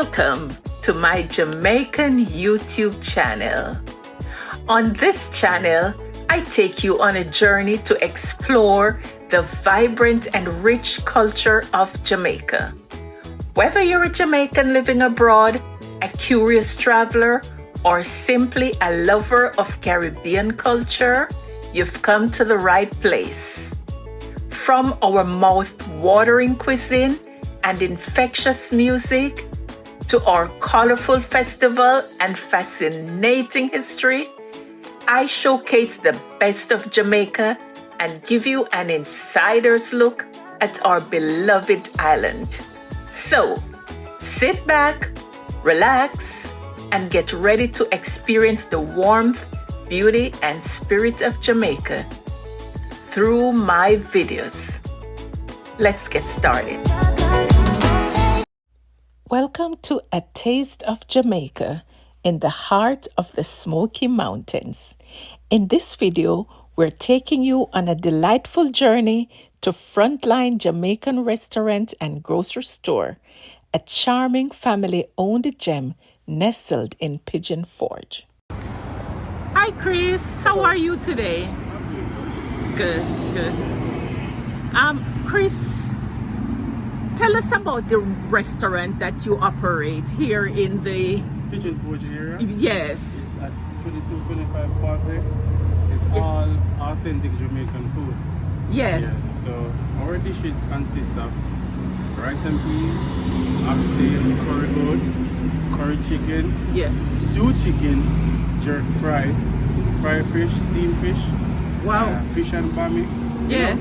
Welcome to my Jamaican YouTube channel. On this channel, I take you on a journey to explore the vibrant and rich culture of Jamaica. Whether you're a Jamaican living abroad, a curious traveler, or simply a lover of Caribbean culture, you've come to the right place. From our mouth-watering cuisine and infectious music, to our colorful festival and fascinating history, I showcase the best of Jamaica and give you an insider's look at our beloved island. So, sit back, relax, and get ready to experience the warmth, beauty, and spirit of Jamaica through my videos. Let's get started. Welcome to A Taste of Jamaica in the heart of the Smoky Mountains. In this video, we're taking you on a delightful journey to Frontline Jamaican restaurant and grocery store, a charming family-owned gem nestled in Pigeon Forge. Hi Chris, how are you today? Good. Chris, tell us about the restaurant that you operate here in the Pigeon Forge area. Yes. It's at 2225 Broadway. It's all authentic Jamaican food. Yes. Yeah. So our dishes consist of rice and peas, oxtail, curry goat, curry chicken, Yes. stewed chicken, jerk fry, fried fish, steamed fish, Wow. fish and bami. Yes.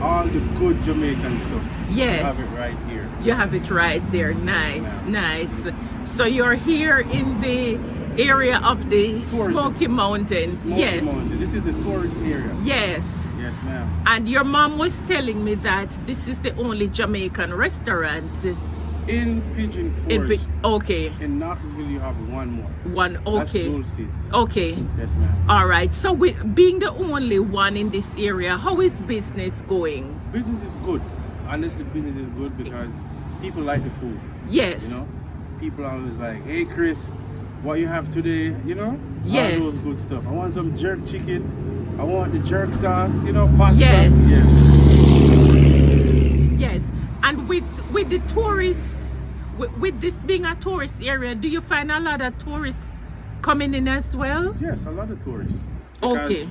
All the good Jamaican stuff. Yes. You have it right here. You have it right there. Nice. So you're here in the area of the Smoky Mountains. Smoky Mountains. This is the tourist area. Yes. Yes, ma'am. And your mom was telling me that this is the only Jamaican restaurant In Pigeon Forge. Okay. In Knoxville, you have one more. One. Okay. That's Dulce's. Okay. Yes, ma'am. All right. So with being the only one in this area, how is business going? Business is good. Honestly, business is good because people like the food. Yes. You know, people are always like, "Hey, Chris, what you have today?" You know, Yes. all those good stuff. I want some jerk chicken. I want the jerk sauce. You know, pasta. Yes. Yeah. Yes. And with the tourists, with this being a tourist area, do you find a lot of tourists coming in as well? Yes, a lot of tourists. Because, Okay.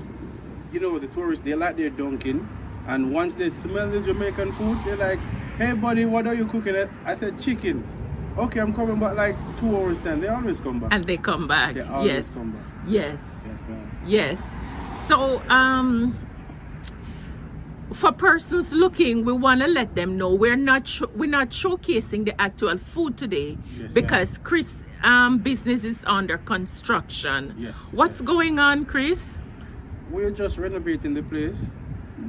you know, the tourists, they like their Dunkin', and once they smell the Jamaican food, they're like, "Hey, buddy, what are you cooking at?" I said, "Chicken." Okay, I'm coming back like 2 hours then. They always come back. And they come back. They always Yes. come back. Yes. Yes, ma'am. Yes. So, for persons looking, we want to let them know we're not showcasing the actual food today, Yes, because Chris business is under construction. Yes. What's going on, Chris? We're just renovating the place,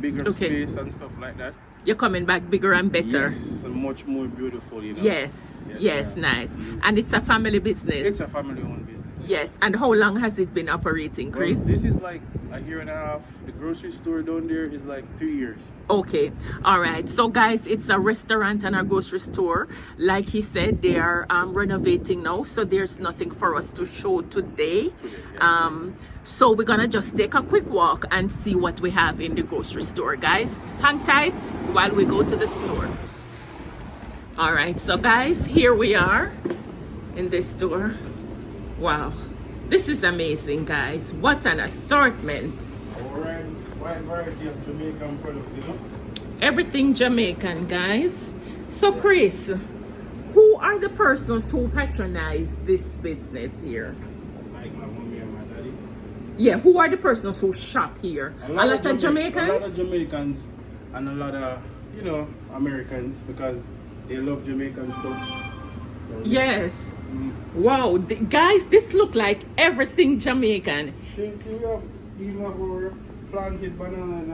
bigger Okay. space and stuff like that. You're coming back bigger and better. Yes, and much more beautiful, you know. Yes. Yes, Nice. Mhm. And it's a family business. It's a family-owned business. Yes. And how long has it been operating, Chris? Well, this is like a year and a half. The grocery store down there is like 2 years. Okay. All right. So guys, it's a restaurant and a grocery store. Like he said, they are renovating now, so there's nothing for us to show today. So we're gonna just take a quick walk and see what we have in the grocery store, guys. Hang tight while we go to the store. All right. So guys, here we are in this store. Wow. This is amazing, guys. What an assortment. Wide variety of Jamaican products, you know. Everything Jamaican, guys. So Chris, who are the persons who patronize this business here? Like my mommy and my daddy. Yeah, who are the persons who shop here? A lot of Jamaicans? A lot of Jamaicans and a lot of, you know, Americans, because they love Jamaican stuff. So, Yes. Wow, guys, this look like everything Jamaican. See, we have even our planted bananas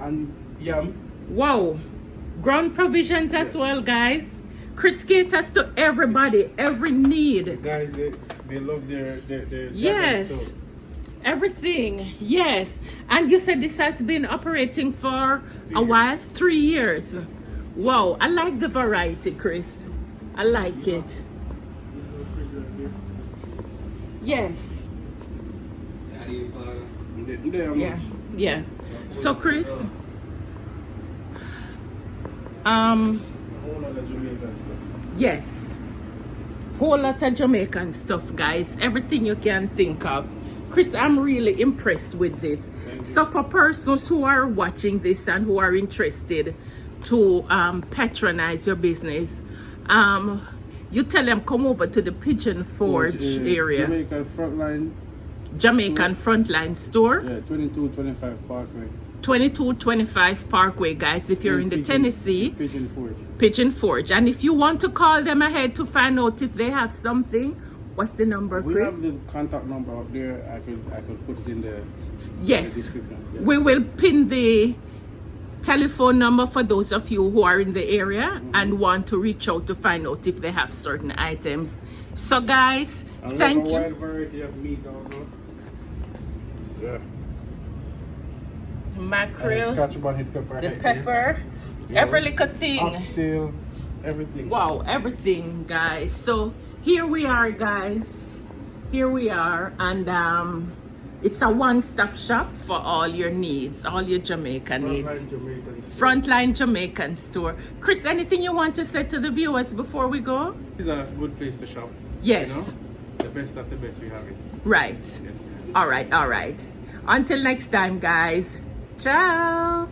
and yam. Wow. Ground provisions as well, guys. Chris caters to everybody, every need. Guys, they love their Yes. stuff. Everything, yes. And you said this has been operating for a while? 3 years. Wow, I like the variety, Chris. I like it. Yes. Yeah. Yeah. Yeah. So Chris, yes, whole lot of Jamaican stuff, guys. Everything you can think of. Chris, I'm really impressed with this. So for persons who are watching this and who are interested to patronize your business, you tell them come over to the Pigeon Forge area. Jamaican Frontline store. Yeah, 2225 Parkway. 2225 Parkway, guys, if you're in the Tennessee. Pigeon Forge. Pigeon Forge. And if you want to call them ahead to find out if they have something, what's the number, Chris? We have the contact number up there. I could put it in the description. Yeah. We will pin the telephone number for those of you who are in the area and want to reach out to find out if they have certain items. So guys, thank you. We have a wide variety of meat also. Yeah. Mackerel, Scotch bonnet pepper. the pepper, every little thing. Oxtail, everything. Wow, everything, guys. So here we are, guys. Here we are, and it's a one-stop shop for all your needs, all your Jamaican needs. Frontline Jamaican store. Chris, anything you want to say to the viewers before we go? It's a good place to shop. Yes. You know? The best of the best we have it. Right. Yes. All right. Until next time, guys. Ciao.